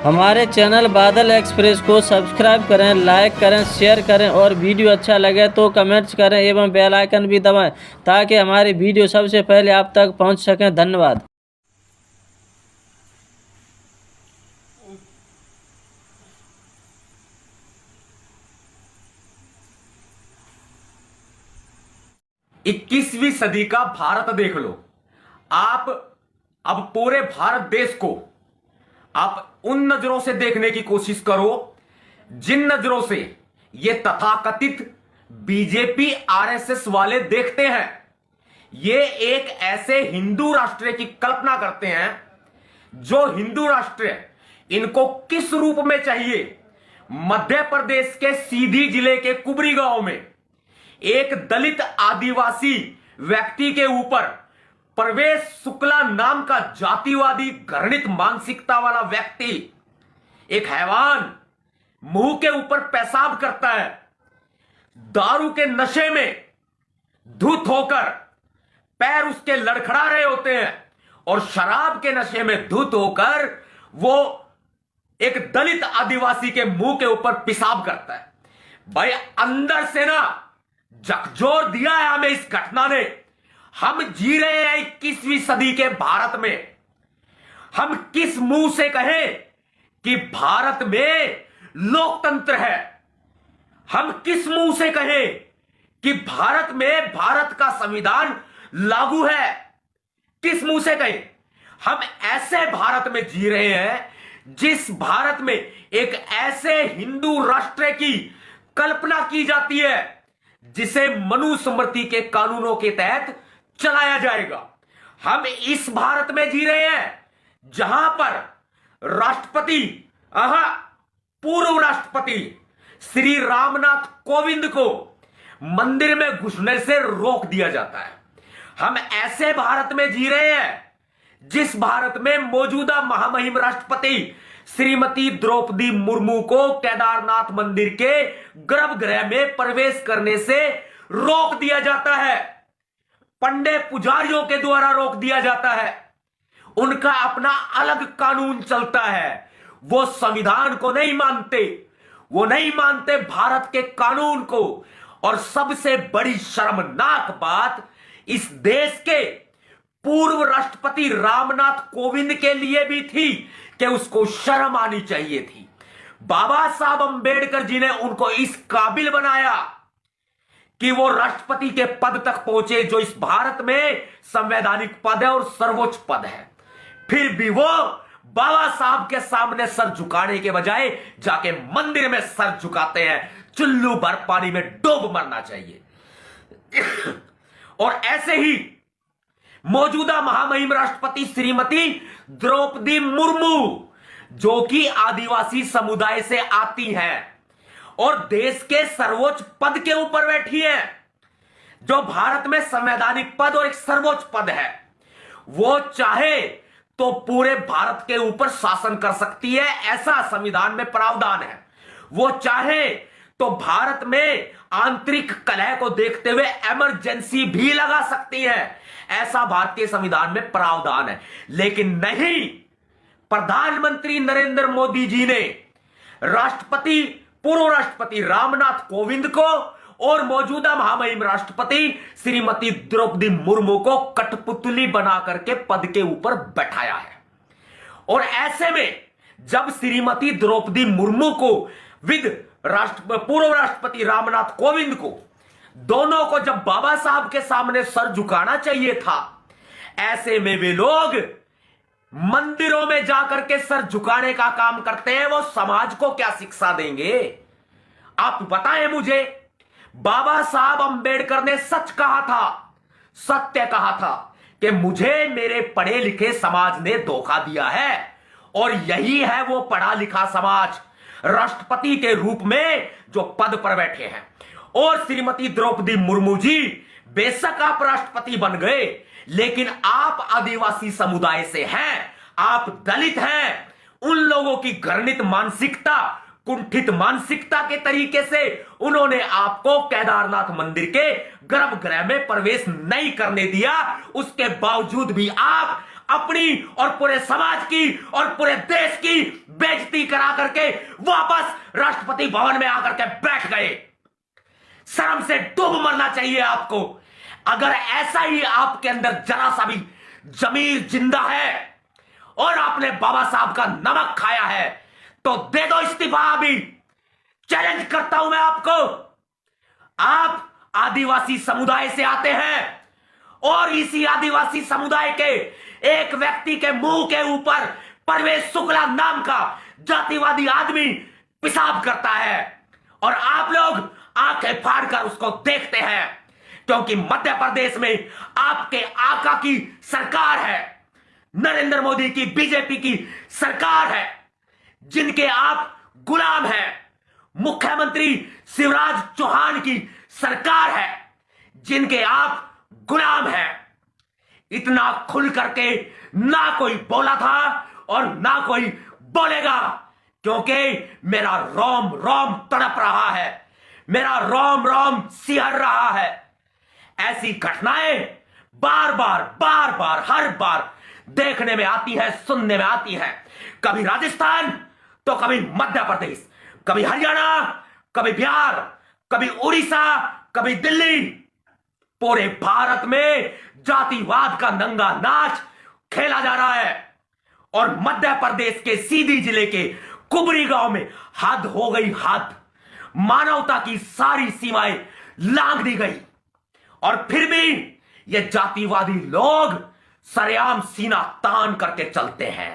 हमारे चैनल बादल एक्सप्रेस को सब्सक्राइब करें, लाइक करें, शेयर करें और वीडियो अच्छा लगे तो कमेंट्स करें एवं बेल आइकन भी दबाएं ताकि हमारी वीडियो सबसे पहले आप तक पहुंच सकें। धन्यवाद। इक्कीसवीं सदी का भारत देख लो आप। अब पूरे भारत देश को आप उन नजरों से देखने की कोशिश करो जिन नजरों से ये तथाकथित बीजेपी आरएसएस वाले देखते हैं। ये एक ऐसे हिंदू राष्ट्र की कल्पना करते हैं जो हिंदू राष्ट्र इनको किस रूप में चाहिए। मध्य प्रदेश के सीधी जिले के कुबरी गांव में एक दलित आदिवासी व्यक्ति के ऊपर प्रवेश शुक्ला नाम का जातिवादी घृणित मानसिकता वाला व्यक्ति, एक हैवान, मुंह के ऊपर पेशाब करता है, दारू के नशे में धुत होकर पैर उसके लड़खड़ा रहे होते हैं और शराब के नशे में धुत होकर वो एक दलित आदिवासी के मुंह के ऊपर पेशाब करता है। भाई अंदर से ना झकझोर दिया है हमें इस घटना ने। हम जी रहे हैं 21वीं सदी के भारत में। हम किस मुंह से कहें कि भारत में लोकतंत्र है? हम किस मुंह से कहें कि भारत में भारत का संविधान लागू है? किस मुंह से कहें? हम ऐसे भारत में जी रहे हैं जिस भारत में एक ऐसे हिंदू राष्ट्र की कल्पना की जाती है जिसे मनुस्मृति के कानूनों के तहत चलाया जाएगा। हम इस भारत में जी रहे हैं जहां पर राष्ट्रपति, पूर्व राष्ट्रपति श्री रामनाथ कोविंद को मंदिर में घुसने से रोक दिया जाता है। हम ऐसे भारत में जी रहे हैं जिस भारत में मौजूदा महामहिम राष्ट्रपति श्रीमती द्रौपदी मुर्मू को केदारनाथ मंदिर के गर्भगृह में प्रवेश करने से रोक दिया जाता है। पंडित पुजारियों के द्वारा रोक दिया जाता है। उनका अपना अलग कानून चलता है। वो संविधान को नहीं मानते, वो नहीं मानते भारत के कानून को। और सबसे बड़ी शर्मनाक बात इस देश के पूर्व राष्ट्रपति रामनाथ कोविंद के लिए भी थी कि उसको शर्म आनी चाहिए थी। बाबा साहब अंबेडकर जी ने उनको इस काबिल बनाया कि वो राष्ट्रपति के पद तक पहुंचे जो इस भारत में संवैधानिक पद है और सर्वोच्च पद है। फिर भी वो बाबा साहब के सामने सर झुकाने के बजाय जाके मंदिर में सर झुकाते हैं। चुल्लू भर पानी में डूब मरना चाहिए। और ऐसे ही मौजूदा महामहिम राष्ट्रपति श्रीमती द्रौपदी मुर्मू जो कि आदिवासी समुदाय से आती हैं और देश के सर्वोच्च पद के ऊपर बैठी है, जो भारत में संवैधानिक पद और एक सर्वोच्च पद है, वो चाहे तो पूरे भारत के ऊपर शासन कर सकती है, ऐसा संविधान में प्रावधान है। वो चाहे तो भारत में आंतरिक कलह को देखते हुए इमरजेंसी भी लगा सकती है, ऐसा भारतीय संविधान में प्रावधान है। लेकिन नहीं, प्रधानमंत्री नरेंद्र मोदी जी ने पूर्व राष्ट्रपति रामनाथ कोविंद को और मौजूदा महामहिम राष्ट्रपति श्रीमती द्रौपदी मुर्मू को कठपुतली बना करके पद के ऊपर बैठाया है। और ऐसे में जब श्रीमती द्रौपदी मुर्मू को पूर्व राष्ट्रपति रामनाथ कोविंद को, दोनों को जब बाबा साहब के सामने सर झुकाना चाहिए था, ऐसे में वे लोग मंदिरों में जाकर के सर झुकाने का काम करते हैं। वो समाज को क्या शिक्षा देंगे? आप बताएं मुझे। बाबा साहब अंबेडकर ने सच कहा था, सत्य कहा था कि मुझे मेरे पढ़े लिखे समाज ने धोखा दिया है और यही है वो पढ़ा लिखा समाज राष्ट्रपति के रूप में जो पद पर बैठे हैं। और श्रीमती द्रौपदी मुर्मू जी बेशक आप राष्ट्रपति बन गए, लेकिन आप आदिवासी समुदाय से हैं, आप दलित हैं। उन लोगों की घृणित मानसिकता, कुंठित मानसिकता के तरीके से उन्होंने आपको केदारनाथ मंदिर के गर्भगृह में प्रवेश नहीं करने दिया। उसके बावजूद भी आप अपनी और पूरे समाज की और पूरे देश की बेइज्जती करा करके वापस राष्ट्रपति भवन में आकर के बैठ गए। शर्म से डूब मरना चाहिए आपको। अगर ऐसा ही आपके अंदर जरा सा भी जमीर जिंदा है और आपने बाबा साहब का नमक खाया है तो दे दो इस्तीफा अभी। चैलेंज करता हूं मैं आपको। आप आदिवासी समुदाय से आते हैं और इसी आदिवासी समुदाय के एक व्यक्ति के मुंह के ऊपर परवेश शुक्ला नाम का जातिवादी आदमी पेशाब करता है और आप लोग आंखें फाड़कर उसको देखते हैं, क्योंकि मध्य प्रदेश में आपके आका की सरकार है, नरेंद्र मोदी की बीजेपी की सरकार है, जिनके आप गुलाम हैं। मुख्यमंत्री शिवराज चौहान की सरकार है, जिनके आप गुलाम हैं। इतना खुल करके ना कोई बोला था और ना कोई बोलेगा, क्योंकि मेरा रोम रोम तड़प रहा है, मेरा रोम रोम सिहर रहा है। ऐसी घटनाएं बार बार हर बार देखने में आती है, सुनने में आती है। कभी राजस्थान तो कभी मध्य प्रदेश, कभी हरियाणा, कभी बिहार, कभी उड़ीसा, कभी दिल्ली। पूरे भारत में जातिवाद का नंगा नाच खेला जा रहा है और मध्य प्रदेश के सीधी जिले के कुबरी गांव में हद हो गई, हद। मानवता की सारी सीमाएं लांघ दी गई और फिर भी ये जातिवादी लोग सरेआम सीना तान करके चलते हैं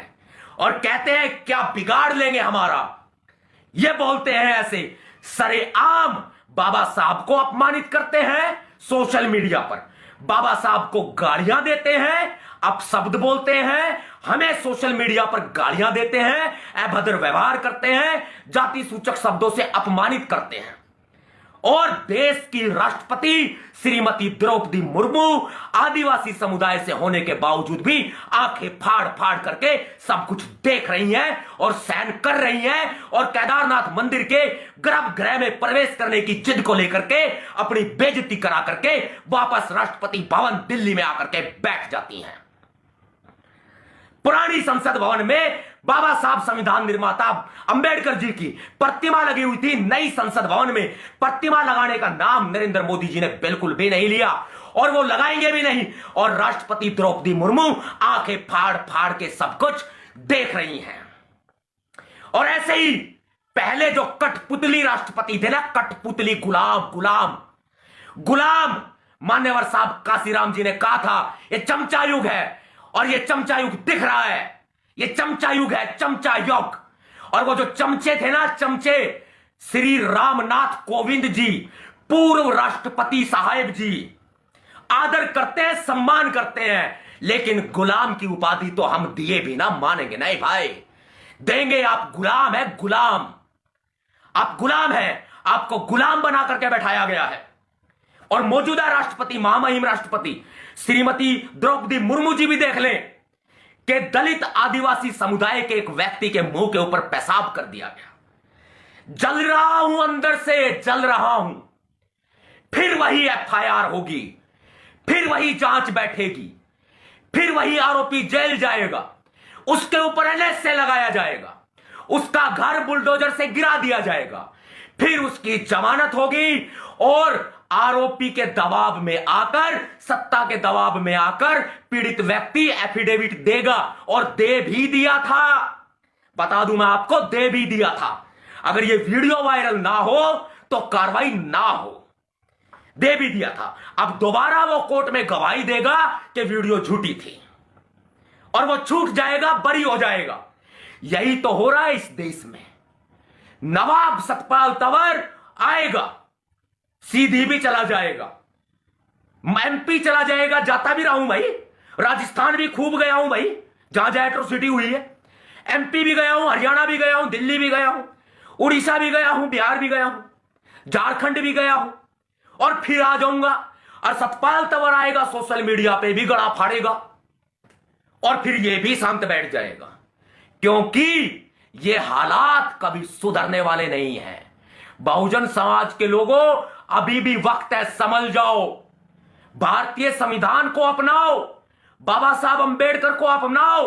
और कहते हैं क्या बिगाड़ लेंगे हमारा। ये बोलते हैं ऐसे सरेआम बाबा साहब को अपमानित करते हैं सोशल मीडिया पर, बाबा साहब को गालियां देते हैं, अपशब्द बोलते हैं, हमें सोशल मीडिया पर गालियां देते हैं, अभद्र व्यवहार करते हैं, जाति सूचक शब्दों से अपमानित करते हैं। और देश की राष्ट्रपति श्रीमती द्रौपदी मुर्मू आदिवासी समुदाय से होने के बावजूद भी आंखें फाड़ फाड़ करके सब कुछ देख रही हैं और सहन कर रही हैं और केदारनाथ मंदिर के गर्भगृह में प्रवेश करने की जिद को लेकर के अपनी बेइज्जती करा करके वापस राष्ट्रपति भवन दिल्ली में आकर के बैठ जाती हैं। पुरानी संसद भवन में बाबा साहब संविधान निर्माता अंबेडकर जी की प्रतिमा लगी हुई थी। नई संसद भवन में प्रतिमा लगाने का नाम नरेंद्र मोदी जी ने बिल्कुल भी नहीं लिया और वो लगाएंगे भी नहीं। और राष्ट्रपति द्रौपदी मुर्मू आंखें फाड़ फाड़ के सब कुछ देख रही हैं। और ऐसे ही पहले जो कठपुतली राष्ट्रपति थे ना, कठपुतली गुलाम गुलाम गुलाम, मान्यवर साहब काशीराम जी ने कहा था ये चमचा युग है और ये चमचा युग दिख रहा है, ये चमचा युग है, चमचा युग। और वो जो चमचे थे ना, चमचे श्री रामनाथ कोविंद जी, पूर्व राष्ट्रपति साहब जी, आदर करते हैं, सम्मान करते हैं, लेकिन गुलाम की उपाधि तो हम दिए भी ना मानेंगे। नहीं भाई, देंगे। आप गुलाम है, गुलाम, आप गुलाम है, आपको गुलाम बना करके बैठाया गया है। और मौजूदा राष्ट्रपति, महामहिम राष्ट्रपति श्रीमती द्रौपदी मुर्मू जी भी देख लें कि दलित आदिवासी समुदाय के एक व्यक्ति के मुंह के ऊपर पेशाब कर दिया गया। जल रहा हूं, अंदर से जल रहा हूं। फिर वही एफआईआर होगी, फिर वही जांच बैठेगी, फिर वही आरोपी जेल जाएगा, उसके ऊपर एनएसए लगाया जाएगा, उसका घर बुलडोजर से गिरा दिया जाएगा, फिर उसकी जमानत होगी और आरोपी के दबाव में आकर, सत्ता के दबाव में आकर पीड़ित व्यक्ति एफिडेविट देगा और दे भी दिया था। बता दूं मैं आपको, दे भी दिया था। अगर ये वीडियो वायरल ना हो तो कार्रवाई ना हो, दे भी दिया था। अब दोबारा वो कोर्ट में गवाही देगा कि वीडियो झूठी थी और वो छूट जाएगा, बरी हो जाएगा। यही तो हो रहा है इस देश में। नवाब सतपाल तंवर आएगा, सीधी भी चला जाएगा, एमपी चला जाएगा, जाता भी रहा हूं भाई, राजस्थान भी खूब गया हूं भाई, जहां जहां एट्रोसिटी हुई है। एमपी भी गया हूं, हरियाणा भी गया हूं, दिल्ली भी गया हूं, उड़ीसा भी गया हूं, बिहार भी गया हूं, झारखंड भी गया हूं और फिर आ जाऊंगा। और सतपाल तंवर आएगा, सोशल मीडिया पे भी गड़ा फाड़ेगा और फिर ये भी शांत बैठ जाएगा, क्योंकि ये हालात कभी सुधरने वाले नहीं हैं। बहुजन समाज के लोगों, अभी भी वक्त है, समझ जाओ। भारतीय संविधान को अपनाओ, बाबा साहब अंबेडकर को अपनाओ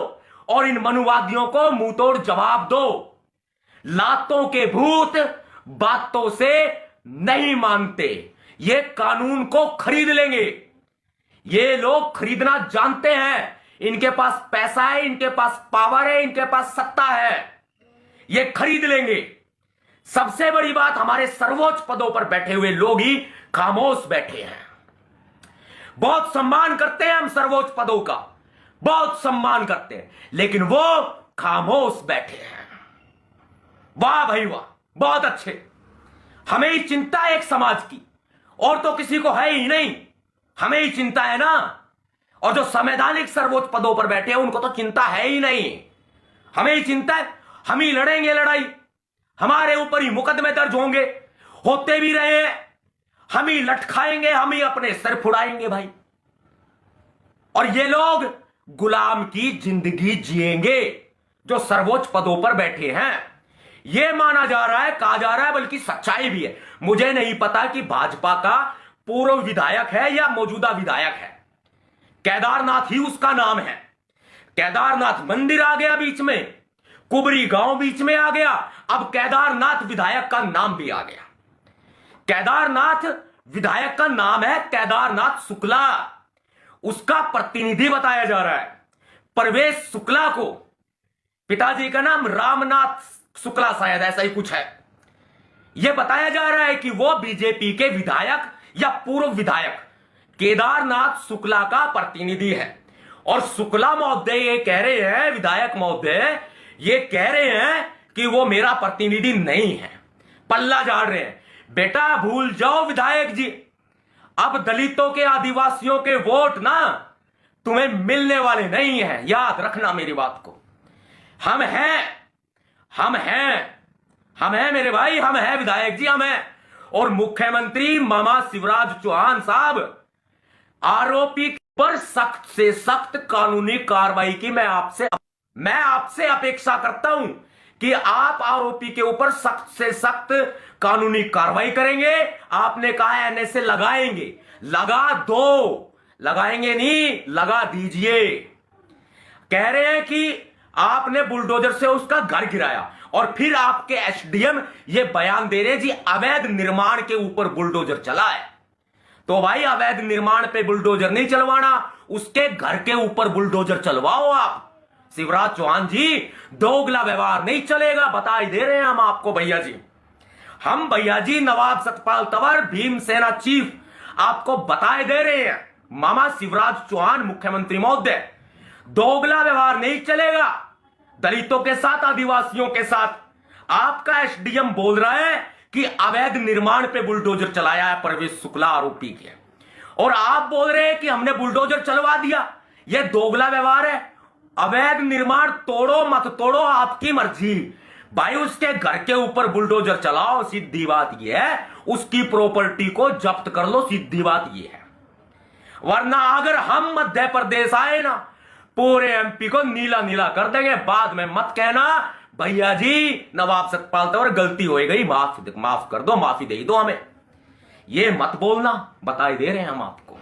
और इन मनुवादियों को मुंहतोड़ जवाब दो। लातों के भूत बातों से नहीं मानते, ये कानून को खरीद लेंगे। ये लोग खरीदना जानते हैं, इनके पास पैसा है, इनके पास पावर है, इनके पास सत्ता है, ये खरीद लेंगे। सबसे बड़ी बात, हमारे सर्वोच्च पदों पर बैठे हुए लोग ही खामोश बैठे हैं। बहुत सम्मान करते हैं हम सर्वोच्च पदों का, बहुत सम्मान करते हैं, लेकिन वो खामोश बैठे हैं। वाह भाई वाह, बहुत अच्छे। हमें ही चिंता है एक समाज की, और तो किसी को है ही नहीं, हमें ही चिंता है ना। और जो संवैधानिक सर्वोच्च पदों पर बैठे हैं उनको तो चिंता है ही नहीं, हमें ही चिंता है। हम ही लड़ेंगे लड़ाई, हमारे ऊपर ही मुकदमे दर्ज होंगे, होते भी रहे हैं, हम ही लटकाएंगे, हम ही अपने सर फुड़ाएंगे भाई। और ये लोग गुलाम की जिंदगी जिएंगे जो सर्वोच्च पदों पर बैठे हैं। यह माना जा रहा है, कहा जा रहा है, बल्कि सच्चाई भी है। मुझे नहीं पता कि भाजपा का पूर्व विधायक है या मौजूदा विधायक है, केदारनाथ ही उसका नाम है। केदारनाथ मंदिर आ गया बीच में, कुबरी गांव बीच में आ गया, अब केदारनाथ विधायक का नाम भी आ गया। केदारनाथ विधायक का नाम है केदारनाथ शुक्ला, उसका प्रतिनिधि बताया जा रहा है परवेश शुक्ला को। पिताजी का नाम रामनाथ शुक्ला, शायद ऐसा ही कुछ है। यह बताया जा रहा है कि वो बीजेपी के विधायक या पूर्व विधायक केदारनाथ शुक्ला का प्रतिनिधि है। और शुक्ला महोदय ये कह रहे हैं, विधायक महोदय ये कह रहे हैं कि वो मेरा प्रतिनिधि नहीं है, पल्ला झाड़ रहे हैं। बेटा भूल जाओ विधायक जी, अब दलितों के, आदिवासियों के वोट ना तुम्हें मिलने वाले नहीं है, याद रखना मेरी बात को। हम हैं, हम हैं, हम हैं मेरे भाई, हम हैं विधायक जी, हम हैं। और मुख्यमंत्री मामा शिवराज चौहान साहब, आरोपी पर सख्त से सख्त कानूनी कार्रवाई की मैं आपसे अपेक्षा करता हूं कि आप आरोपी के ऊपर सख्त से सख्त कानूनी कार्रवाई करेंगे। आपने कहा एनएसए लगाएंगे, लगा दो, लगाएंगे नहीं, लगा दीजिए। कह रहे हैं कि आपने बुलडोजर से उसका घर गिराया, और फिर आपके एसडीएम ये बयान दे रहे हैं जी अवैध निर्माण के ऊपर बुलडोजर चला है। तो भाई अवैध निर्माण पे बुलडोजर नहीं चलवाना, उसके घर के ऊपर बुलडोजर चलवाओ आप। शिवराज चौहान जी, दोगला व्यवहार नहीं चलेगा, बता ही दे रहे हैं हम आपको भैया जी। हम भैया जी नवाब सतपाल तंवर, भीमसेना चीफ, आपको बताए दे रहे हैं, मामा शिवराज चौहान मुख्यमंत्री महोदय, दोगला व्यवहार नहीं चलेगा दलितों के साथ, आदिवासियों के साथ। आपका एसडीएम बोल रहा है कि अवैध निर्माण पे बुलडोजर चलाया है परवेश शुक्ला आरोपी के, और आप बोल रहे हैं कि हमने बुलडोजर चलवा दिया। यह दोगला व्यवहार है। अवैध निर्माण तोड़ो मत तोड़ो, आपकी मर्जी भाई, उसके घर के ऊपर बुलडोजर चलाओ, सीधी बात यह है। उसकी प्रॉपर्टी को जब्त कर लो, सीधी बात यह है। वरना अगर हम मध्य प्रदेश आए ना, पूरे एमपी को नीला नीला कर देंगे। बाद में मत कहना भैया जी नवाब सतपाल तंवर गलती हो गई, माफ कर दो, माफी दे दो हमें, ये मत बोलना, बताए दे रहे हैं हम आपको।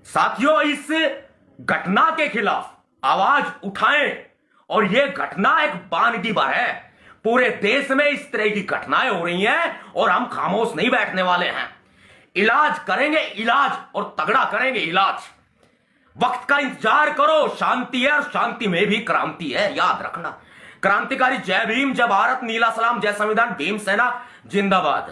साथियों, इस घटना के खिलाफ आवाज उठाएं, और यह घटना एक बानगीबार है। पूरे देश में इस तरह की घटनाएं हो रही हैं, और हम खामोश नहीं बैठने वाले हैं। इलाज करेंगे, इलाज, और तगड़ा करेंगे इलाज। वक्त का इंतजार करो, शांति है, और शांति में भी क्रांति है, याद रखना। क्रांतिकारी जय भीम, जय भारत, नीला सलाम, जय संविधान, भीम सेना जिंदाबाद।